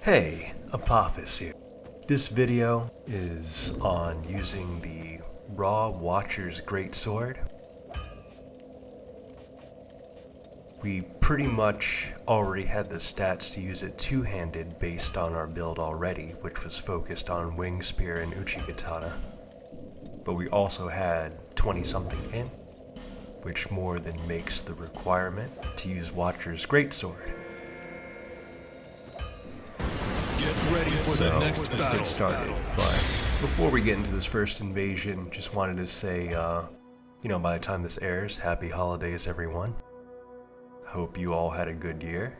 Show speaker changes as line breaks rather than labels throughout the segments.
Hey, Apophis here. This video is on using the Raw Watcher's Greatsword. We pretty much already had the stats to use it two-handed based on our build already, which was focused on Wing Spear and Uchikatana. But we also had 20-something in, which more than makes the requirement to use Watcher's Greatsword. Let's get started. But before we get into this first invasion, just wanted to say, by the time this airs, happy holidays, everyone. Hope you all had a good year.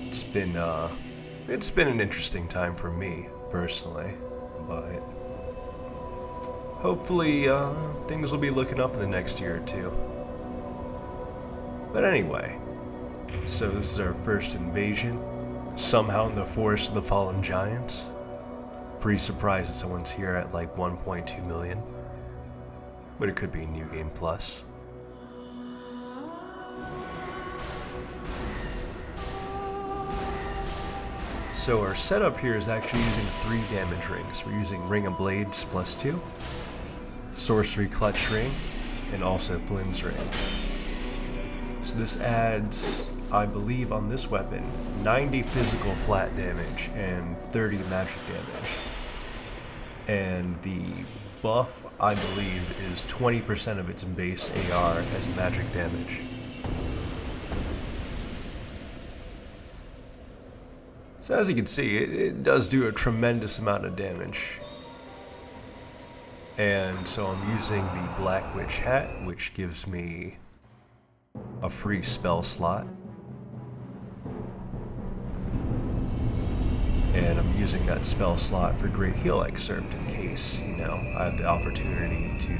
It's been an interesting time for me personally, but hopefully things will be looking up in the next year or two. But anyway, so this is our first invasion. Somehow in the Forest of the Fallen Giants. Pretty surprised that someone's here at like 1.2 million. But it could be New Game Plus. So our setup here is actually using 3 damage rings. We're using Ring of Blades +2, Sorcery Clutch Ring, and also Flynn's Ring. So this adds, I believe on this weapon, 90 physical flat damage and 30 magic damage. And the buff, I believe, is 20% of its base AR as magic damage. So as you can see, it does do a tremendous amount of damage. And so I'm using the Black Witch hat, which gives me a free spell slot. And I'm using that spell slot for Great Heal Excerpt in case, I have the opportunity to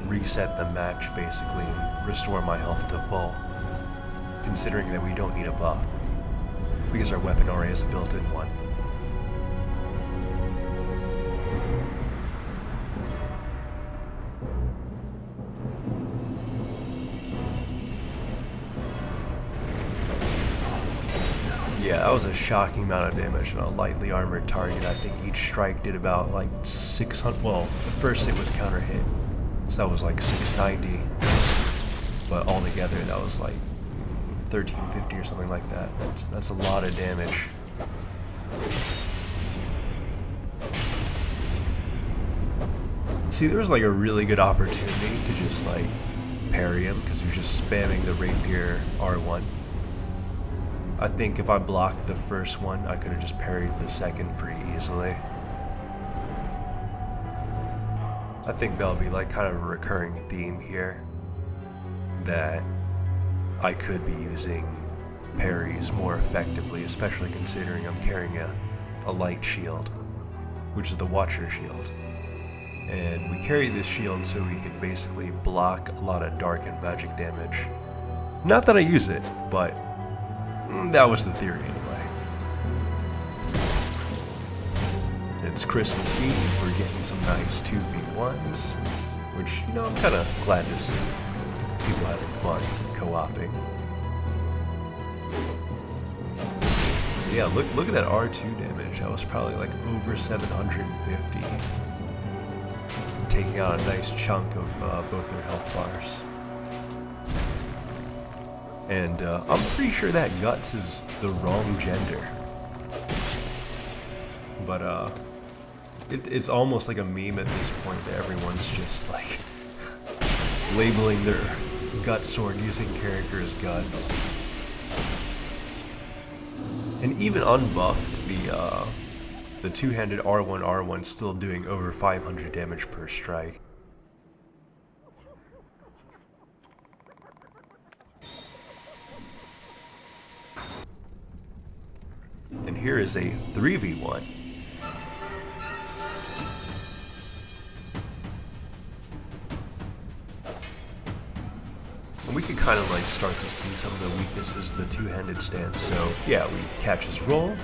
reset the match basically and restore my health to full. Considering that we don't need a buff, because our weapon already has a built-in one. Yeah, that was a shocking amount of damage on a lightly armored target. I think each strike did about like 600, well, the first hit was counter hit, so that was like 690, but altogether that was like 1350 or something like that. That's a lot of damage. See, there was like a really good opportunity to just like parry him because he was just spamming the rapier R1. I think if I blocked the first one, I could have just parried the second pretty easily. I think that'll be like kind of a recurring theme here, that I could be using parries more effectively, especially considering I'm carrying a light shield, which is the Watcher shield. And we carry this shield so we can basically block a lot of dark and magic damage. Not that I use it, but that was the theory anyway. It's Christmas Eve, we're getting some nice 2v1s, which, I'm kind of glad to see. People having fun co-oping. Yeah, look at that R2 damage. That was probably like over 750. Taking out a nice chunk of both their health bars. And I'm pretty sure that Guts is the wrong gender. But it's almost like a meme at this point that everyone's just like labeling their gut sword using character as Guts. And even unbuffed, the two-handed R1 still doing over 500 damage per strike. And here is a 3v1. And we can kind of like start to see some of the weaknesses of the two-handed stance. So yeah, we catch his roll,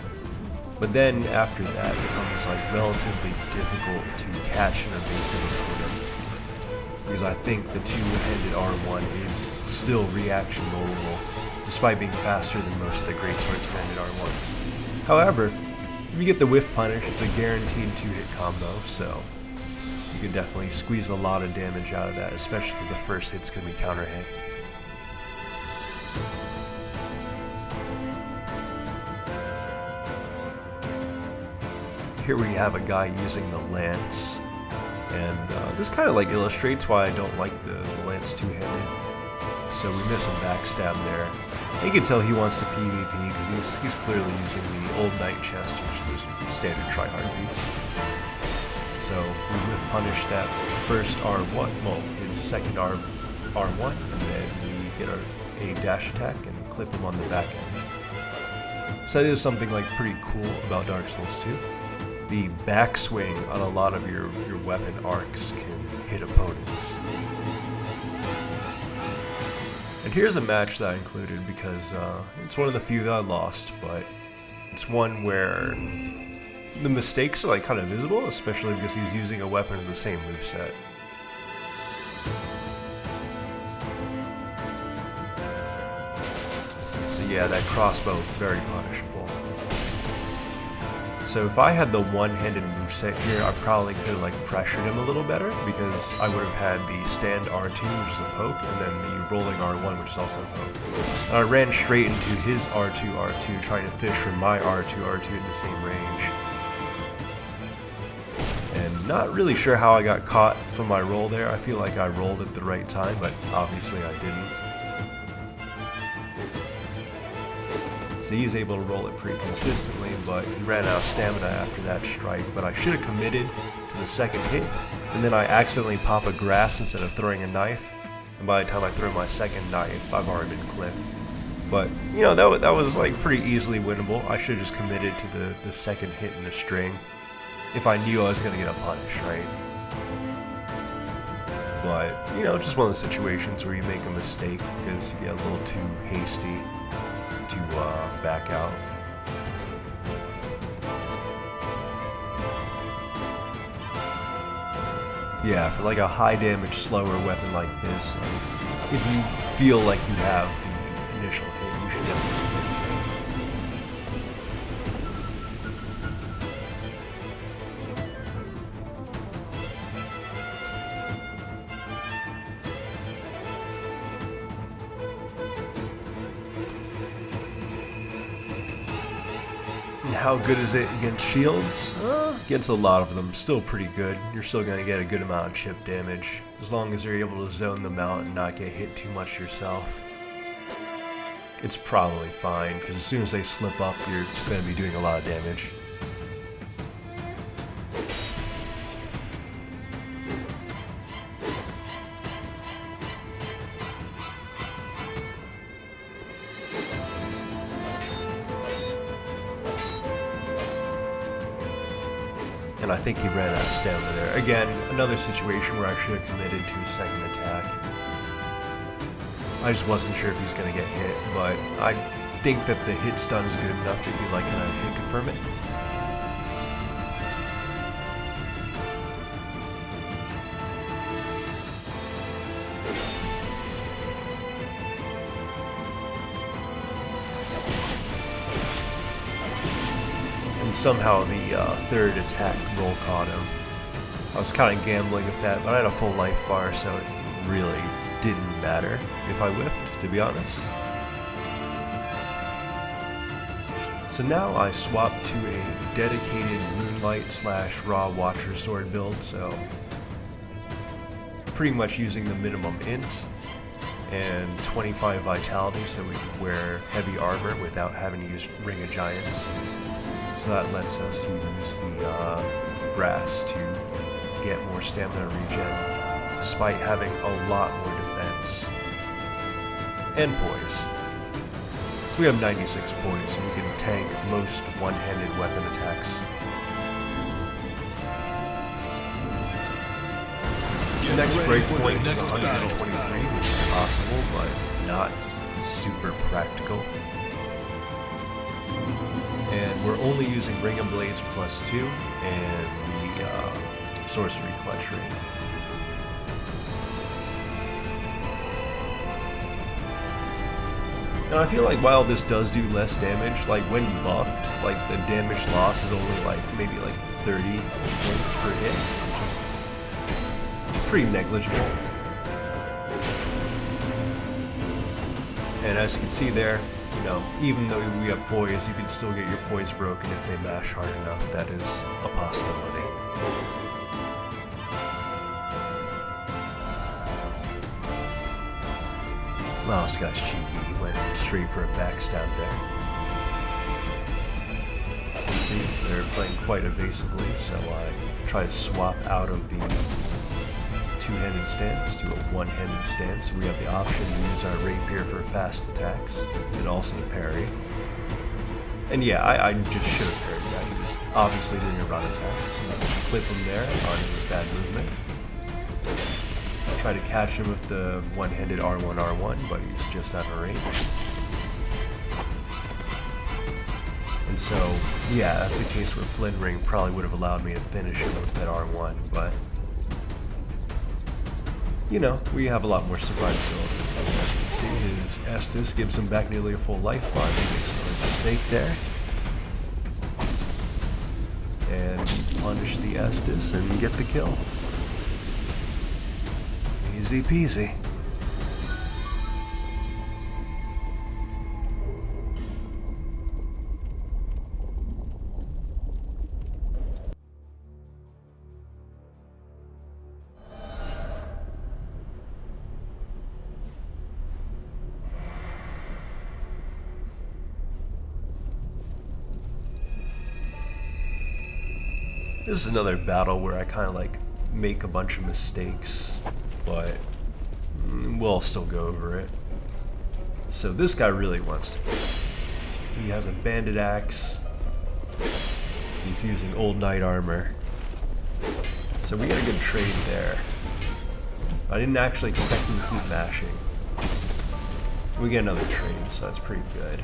but then after that it becomes like relatively difficult to catch an evasive opponent. Because I think the two-handed R1 is still reaction rollable, despite being faster than most of the greatsword two-handed R1s. However, if you get the whiff punish, it's a guaranteed 2-hit combo, so you can definitely squeeze a lot of damage out of that, especially because the first hit's going to be counter hit. Here we have a guy using the lance, and this kind of like illustrates why I don't like the lance two-handed. So we miss a backstab there. And you can tell he wants to PvP because he's clearly using the old knight chest, which is a standard tryhard piece. So we whiff punish that first R1, well, his second R1, and then we get a dash attack and clip him on the back end. So that is something like pretty cool about Dark Souls 2. The backswing on a lot of your weapon arcs can hit opponents. And here's a match that I included because it's one of the few that I lost, but it's one where the mistakes are like kind of visible, especially because he's using a weapon of the same moveset. So yeah, that crossbow, very punishable. So if I had the one-handed moveset here, I probably could have like pressured him a little better because I would have had the stand R2, which is a poke, and then the rolling R1, which is also a poke. And I ran straight into his R2, trying to fish from my R2 in the same range. And not really sure how I got caught from my roll there. I feel like I rolled at the right time, but obviously I didn't. So he's able to roll it pretty consistently, but he ran out of stamina after that strike. But I should have committed to the second hit, and then I accidentally pop a grass instead of throwing a knife. And by the time I throw my second knife, I've already been clipped. But, you know, that was like pretty easily winnable. I should have just committed to the second hit in the string if I knew I was going to get a punish, right? But, you know, just one of those situations where you make a mistake because you get a little too hasty to back out. Yeah, for like a high damage, slower weapon like this, like, if you feel like you have the initial hit, you should definitely commit to it. How good is it against shields? Against a lot of them, still pretty good. You're still going to get a good amount of chip damage, as long as you're able to zone them out and not get hit too much yourself. It's probably fine, because as soon as they slip up, you're going to be doing a lot of damage. And I think he ran out of stamina there. Again, another situation where I should have committed to a second attack. I just wasn't sure if he's going to get hit, but I think that the hit stun is good enough that you like kind of hit confirm it. And somehow the third attack roll caught him. I was kind of gambling with that, but I had a full life bar, so it really didn't matter if I whiffed, to be honest. So now I swapped to a dedicated Moonlight / Raw Watcher sword build, so pretty much using the minimum int and 25 vitality so we can wear heavy armor without having to use Ring of Giants. So that lets us use the grass to get more stamina regen, despite having a lot more defense and poise. So we have 96 poise, and we can tank most one-handed weapon attacks. The next breakpoint is 123, which is possible, but not super practical. And we're only using Ring of Blades +2 and the Sorcery Clutch Ring. And I feel like while this does do less damage, like when buffed, like the damage loss is only like maybe like 30 points per hit, which is pretty negligible. And as you can see there, you know, even though we have poise, you can still get your poise broken if they mash hard enough. That is a possibility. Wow, this guy's cheeky. He went straight for a backstab there. See, they're playing quite evasively, so I try to swap out of the two-handed stance to a one-handed stance. We have the option to use our rapier for fast attacks and also parry. And yeah, I just should have parried that. He was obviously doing a run attack, so clip him there on his bad movement. Try to catch him with the one-handed R1, but he's just out of range. And so, yeah, that's the case where Flynn Ring probably would have allowed me to finish him with that R1, but you know, we have a lot more survivability. As you can see, his Estus gives him back nearly a full life bar. He makes another mistake there. And punish the Estus and get the kill. Easy peasy. This is another battle where I kind of like make a bunch of mistakes, but we'll still go over it. So this guy really wants to win. He has a bandit axe. He's using old knight armor. So we got a good trade there. I didn't actually expect him to keep mashing. We get another trade, so that's pretty good.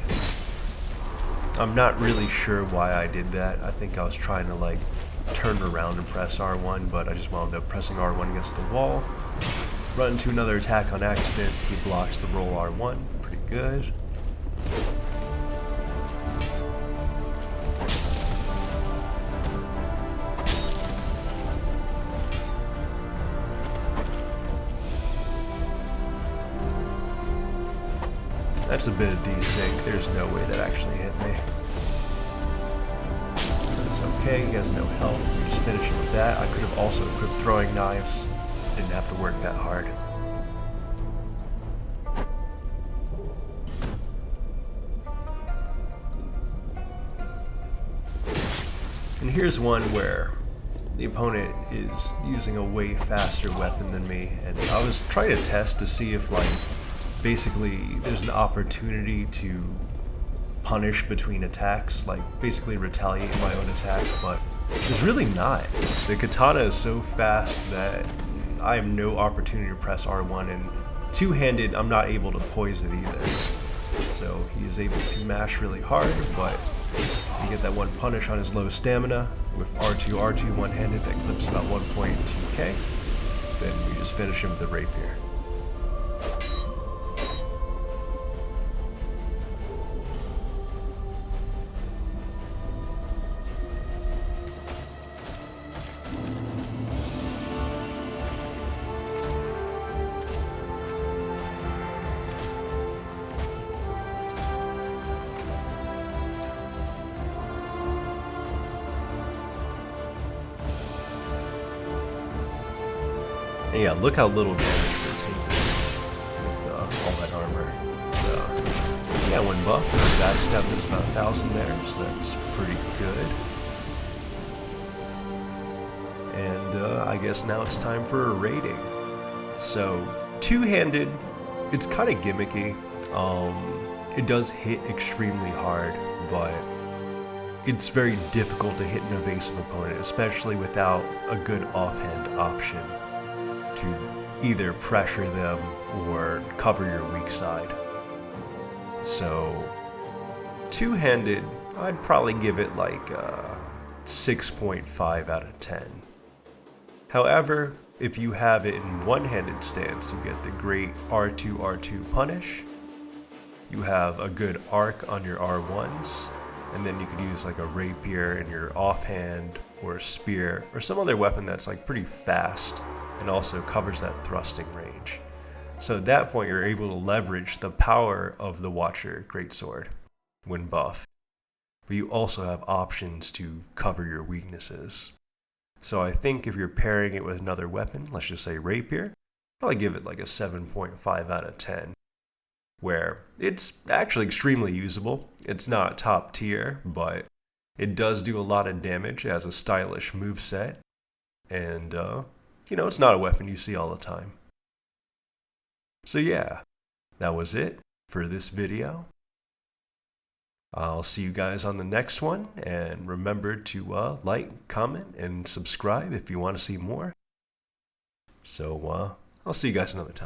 I'm not really sure why I did that. I think I was trying to like turn around and press R1, but I just wound up pressing R1 against the wall. Run into another attack on accident. He blocks the roll R1. Pretty good. That's a bit of desync. There's no way that actually hit me. That's okay. He has no health. We just finish him with that. I could have also equipped throwing knives. Didn't have to work that hard. And here's one where the opponent is using a way faster weapon than me, and I was trying to test to see if like basically there's an opportunity to punish between attacks, like basically retaliate my own attack, but there's really not. The katana is so fast that I have no opportunity to press R1, and two-handed I'm not able to poise it either. So he is able to mash really hard, but you get that one punish on his low stamina with R2 one-handed that clips about 1.2k. Then we just finish him with the rapier. And yeah, look how little damage they're taking with all that armor. Yeah, when buffed, the backstab is about 1,000 there, so that's pretty good. And I guess now it's time for a rating. So, two-handed, it's kind of gimmicky. It does hit extremely hard, but it's very difficult to hit an evasive opponent, especially without a good offhand option to either pressure them or cover your weak side. So, two-handed, I'd probably give it like 6.5 out of 10. However, if you have it in one-handed stance, you get the great R2 punish. you have a good arc on your R1s, and then you could use like a rapier in your offhand, or a spear, or some other weapon that's like pretty fast and also covers that thrusting range. So at that point, you're able to leverage the power of the Watcher Greatsword when buffed. But you also have options to cover your weaknesses. So I think if you're pairing it with another weapon, let's just say rapier, probably give it like a 7.5 out of 10. Where it's actually extremely usable. It's not top tier, but it does do a lot of damage as a stylish moveset. And, it's not a weapon you see all the time. So yeah, that was it for this video. I'll see you guys on the next one, and remember to like, comment, and subscribe if you want to see more. So I'll see you guys another time.